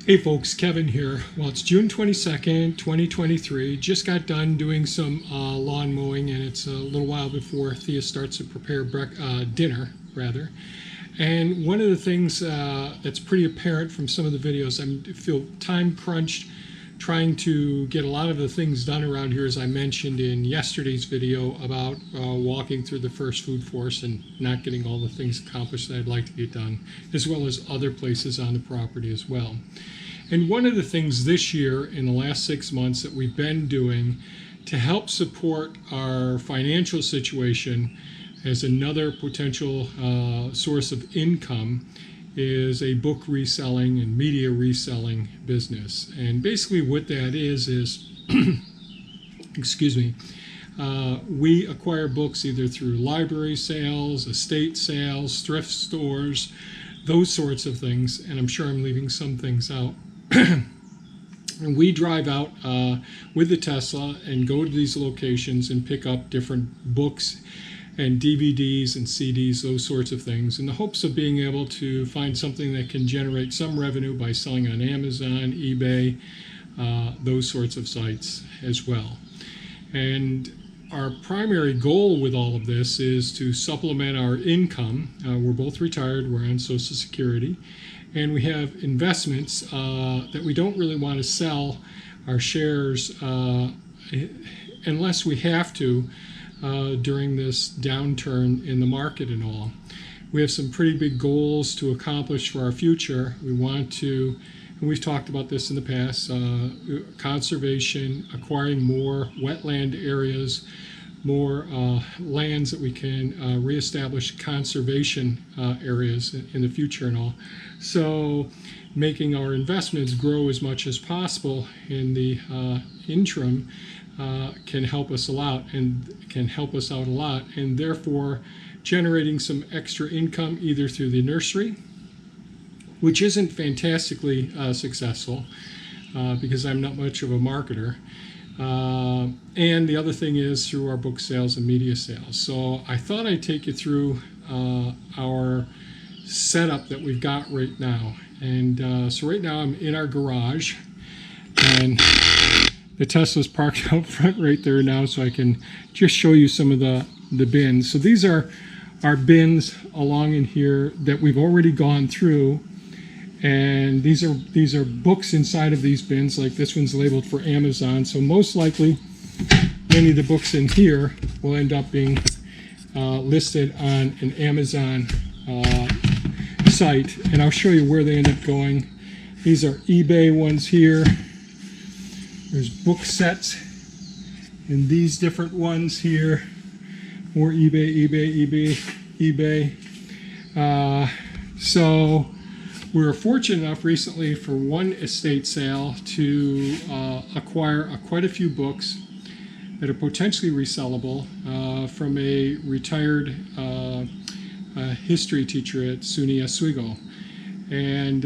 Hey folks, Kevin here. Well, it's June 22nd, 2023. Just got done doing some lawn mowing, and it's a little while before Thea starts to prepare dinner, rather. And one of the things that's pretty apparent from some of the videos, I feel time crunched trying to get a lot of the things done around here, as I mentioned in yesterday's video about walking through the first food forest and not getting all the things accomplished that I'd like to get done, as well as other places on the property as well. And one of the things this year in the last 6 months that we've been doing to help support our financial situation as another potential source of income is a book reselling and media reselling business. And basically what that is excuse me, we acquire books either through library sales, estate sales, thrift stores, those sorts of things, and I'm sure I'm leaving some things out. And we drive out with the Tesla and go to these locations and pick up different books and DVDs and CDs, those sorts of things, in the hopes of being able to find something that can generate some revenue by selling on Amazon, eBay, those sorts of sites as well. And our primary goal with all of this is to supplement our income. We're both retired, we're on Social Security, and we have investments that we don't really want to sell our shares unless we have to during this downturn in the market and all. We have some pretty big goals to accomplish for our future. We want to, and we've talked about this in the past, conservation, acquiring more wetland areas, more lands that we can reestablish conservation areas in the future and all. So making our investments grow as much as possible in the interim can help us a lot and therefore generating some extra income either through the nursery, which isn't fantastically successful because I'm not much of a marketer. And the other thing is through our book sales and media sales. So I thought I'd take you through our setup that we've got right now. And so right now I'm in our garage, and the Tesla's parked out front right there now, so I can just show you some of the bins. So these are our bins along in here that we've already gone through. And these are books inside of these bins. Like this one's labeled for Amazon, so most likely many of the books in here will end up being listed on an Amazon site, and I'll show you where they end up going. These are eBay ones here. There's book sets and these different ones here. More eBay. So we were fortunate enough recently for one estate sale to acquire quite a few books that are potentially resellable from a retired history teacher at SUNY Oswego. And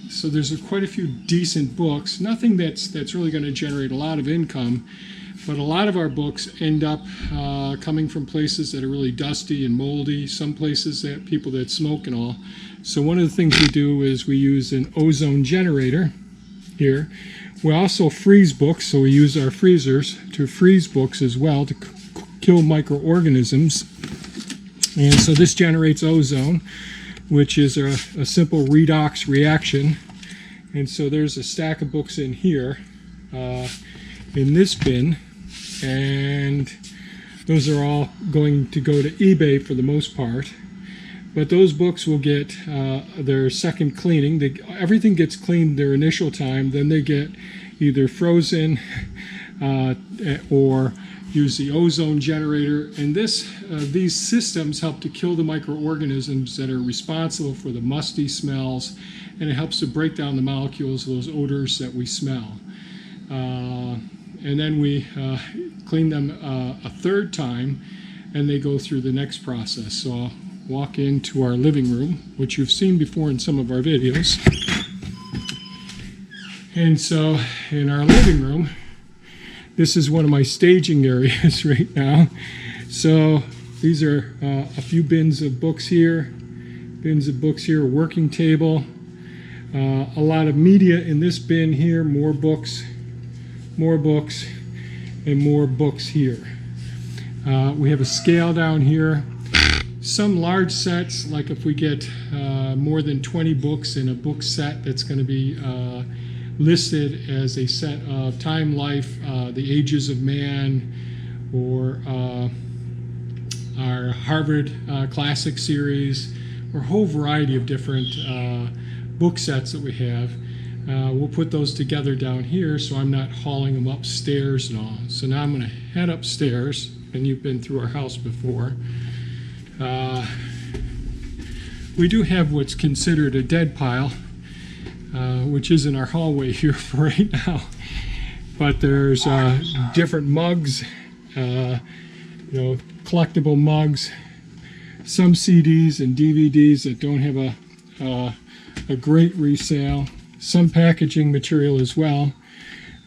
so there's quite a few decent books, nothing that's really going to generate a lot of income, but a lot of our books end up coming from places that are really dusty and moldy, some places that people that smoke and all. So one of the things we do is we use an ozone generator here. We also freeze books, so we use our freezers to freeze books as well to kill microorganisms. And so this generates ozone, which is a simple redox reaction. And so there's a stack of books in here in this bin, and those are all going to go to eBay for the most part. But those books will get their second cleaning. Everything gets cleaned their initial time, then they get either frozen or use the ozone generator. And these systems help to kill the microorganisms that are responsible for the musty smells, and it helps to break down the molecules of those odors that we smell. And then we clean them a third time, and they go through the next process. So I'll walk into our living room, which you've seen before in some of our videos. And so in our living room, this is one of my staging areas right now. So these are a few bins of books here, a working table. A lot of media in this bin here, more books, and more books here. We have a scale down here. Some large sets, like if we get more than 20 books in a book set, that's going to be listed as a set of Time, Life, The Ages of Man, or our Harvard Classic series, or a whole variety of different book sets that we have. We'll put those together down here so I'm not hauling them upstairs and all. So now I'm going to head upstairs, and you've been through our house before. We do have what's considered a dead pile, which is in our hallway here for right now. But there's different mugs, collectible mugs, some CDs and DVDs that don't have a great resale, some packaging material as well.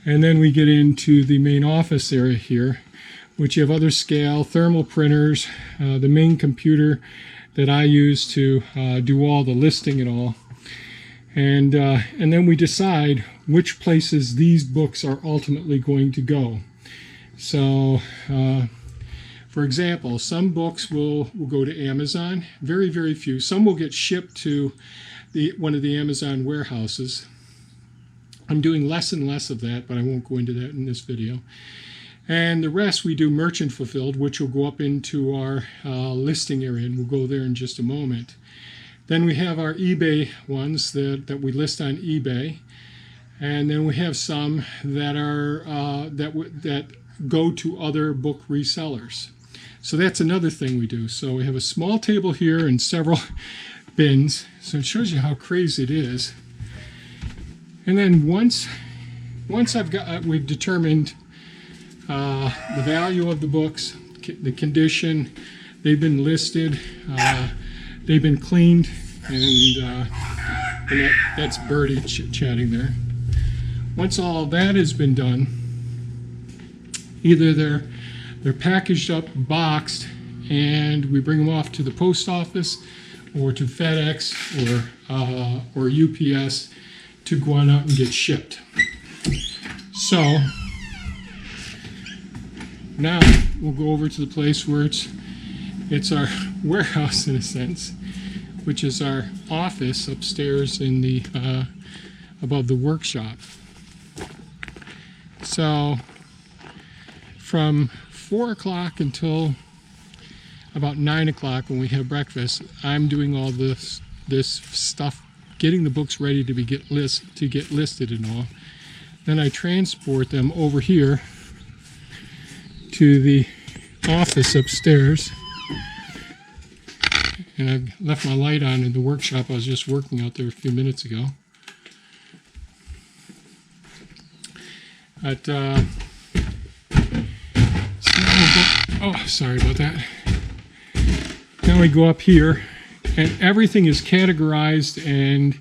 And then we get into the main office area here, which you have other scale, thermal printers, the main computer that I use to do all the listing and all. And then we decide which places these books are ultimately going to go. So, for example, some books will go to Amazon, very, very few. Some will get shipped to one of the Amazon warehouses. I'm doing less and less of that, but I won't go into that in this video. And the rest we do merchant fulfilled, which will go up into our listing area, and we'll go there in just a moment. Then we have our eBay ones that we list on eBay, and then we have some that are that go to other book resellers. So that's another thing we do. So we have a small table here and several bins. So it shows you how crazy it is. And then once we've determined the value of the books, the condition, they've been listed, they've been cleaned, and that's Birdie chatting there. Once all of that has been done, either they're packaged up, boxed, and we bring them off to the post office or to FedEx or UPS to go on out and get shipped. So now we'll go over to the place where it's our warehouse in a sense, which is our office upstairs in the above the workshop. So from 4 o'clock until about 9 o'clock when we have breakfast, I'm doing all this stuff, getting the books ready to get listed and all. Then I transport them over here to the office upstairs. And I've left my light on in the workshop. I was just working out there a few minutes ago. Sorry about that. Now we go up here, and everything is categorized and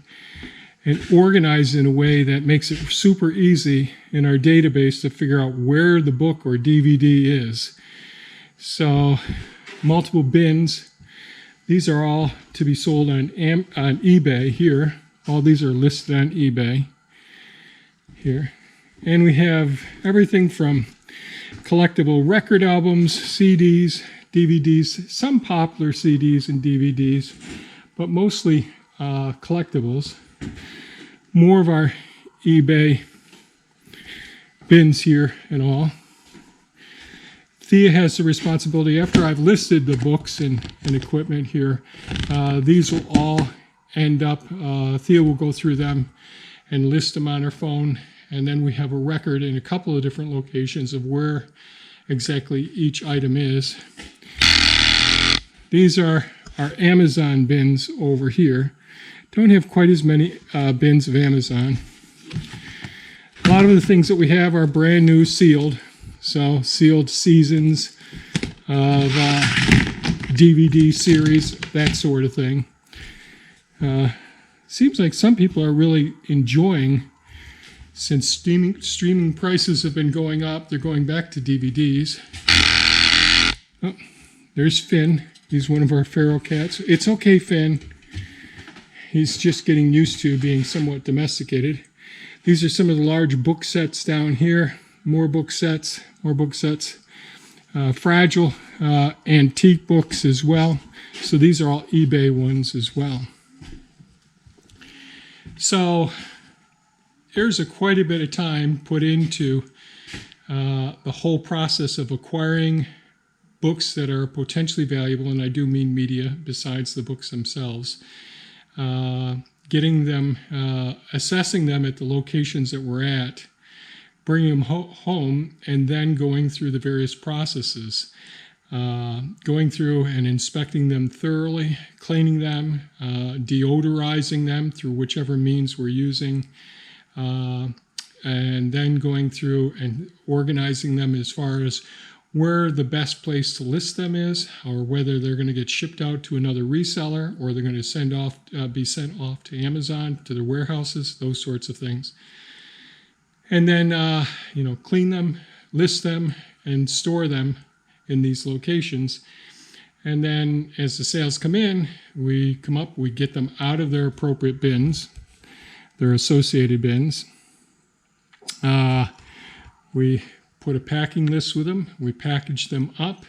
organized in a way that makes it super easy in our database to figure out where the book or DVD is. So, multiple bins. These are all to be sold on eBay here. All these are listed on eBay here. And we have everything from collectible record albums, CDs, DVDs, some popular CDs and DVDs, but mostly collectibles. More of our eBay bins here and all. Thea has the responsibility, after I've listed the books and equipment here, these will all end up, Thea will go through them and list them on her phone, and then we have a record in a couple of different locations of where exactly each item is. These are our Amazon bins over here. Don't have quite as many bins of Amazon. A lot of the things that we have are brand new, sealed. So sealed seasons of DVD series, that sort of thing. Seems like some people are really enjoying, since streaming prices have been going up, they're going back to DVDs. Oh, there's Finn. He's one of our feral cats. It's okay, Finn. He's just getting used to being somewhat domesticated. These are some of the large book sets down here. More book sets, more book sets. Fragile antique books as well. So these are all eBay ones as well. So there's quite a bit of time put into the whole process of acquiring books that are potentially valuable, and I do mean media besides the books themselves. Getting them, assessing them at the locations that we're at, bringing them home, and then going through the various processes. Going through and inspecting them thoroughly, cleaning them, deodorizing them through whichever means we're using, and then going through and organizing them as far as where the best place to list them is, or whether they're going to get shipped out to another reseller, or they're going to be sent off to Amazon, to their warehouses, those sorts of things. And then, clean them, list them, and store them in these locations. And then as the sales come in, we get them out of their appropriate bins, their associated bins. We put a packing list with them. We package them up,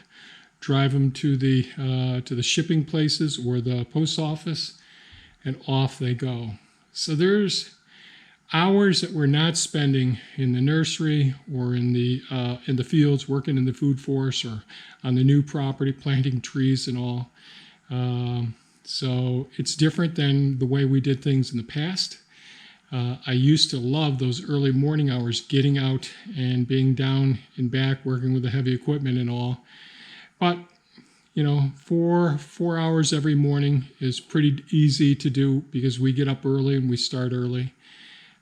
drive them to the shipping places or the post office, and off they go. So there's hours that we're not spending in the nursery or in the fields, working in the food forest, or on the new property, planting trees and all. So it's different than the way we did things in the past. I used to love those early morning hours, getting out and being down and back, working with the heavy equipment and all. But, 4 hours every morning is pretty easy to do because we get up early and we start early.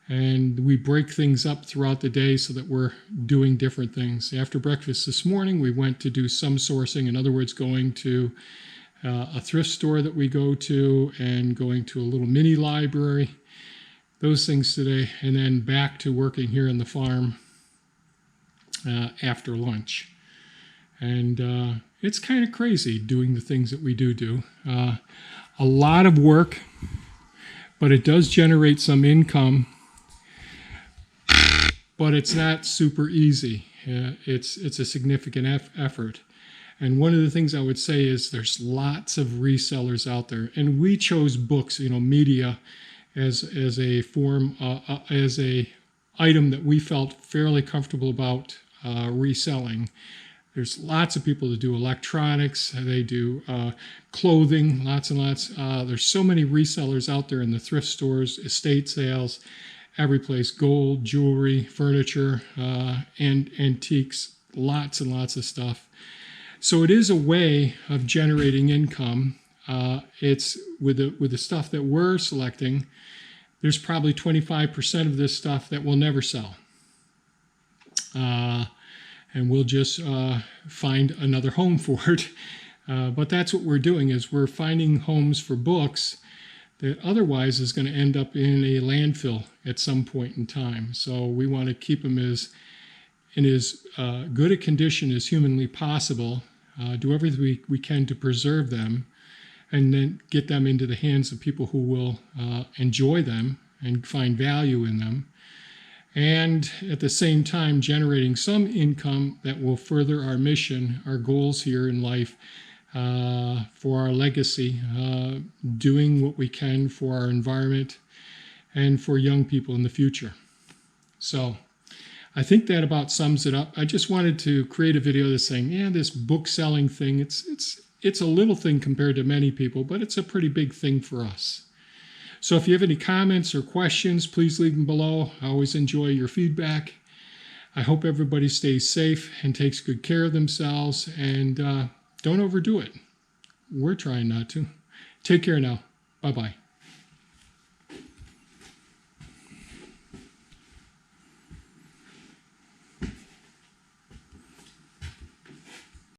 And we break things up throughout the day so that we're doing different things. After breakfast this morning, we went to do some sourcing. In other words, going to a thrift store that we go to and going to a little mini library. Those things today, and then back to working here on the farm after lunch. And it's kind of crazy doing the things that we do. A lot of work, but it does generate some income, but it's not super easy. It's a significant effort. And one of the things I would say is there's lots of resellers out there, and we chose books, media, as a form, as a item that we felt fairly comfortable about reselling. There's lots of people that do electronics, they do clothing, lots and lots. There's so many resellers out there in the thrift stores, estate sales, every place, gold, jewelry, furniture, and antiques, lots and lots of stuff. So it is a way of generating income. It's with the stuff that we're selecting, there's probably 25% of this stuff that will never sell. And we'll just find another home for it. But that's what we're doing, is we're finding homes for books that otherwise is going to end up in a landfill at some point in time. So we want to keep them in as good a condition as humanly possible, do everything we can to preserve them, and then get them into the hands of people who will enjoy them and find value in them. And at the same time, generating some income that will further our mission, our goals here in life, for our legacy, doing what we can for our environment and for young people in the future. So I think that about sums it up. I just wanted to create a video that's saying, yeah, this book selling thing, it's a little thing compared to many people, but it's a pretty big thing for us. So if you have any comments or questions, please leave them below. I always enjoy your feedback. I hope everybody stays safe and takes good care of themselves, and don't overdo it. We're trying not to. Take care now. Bye-bye.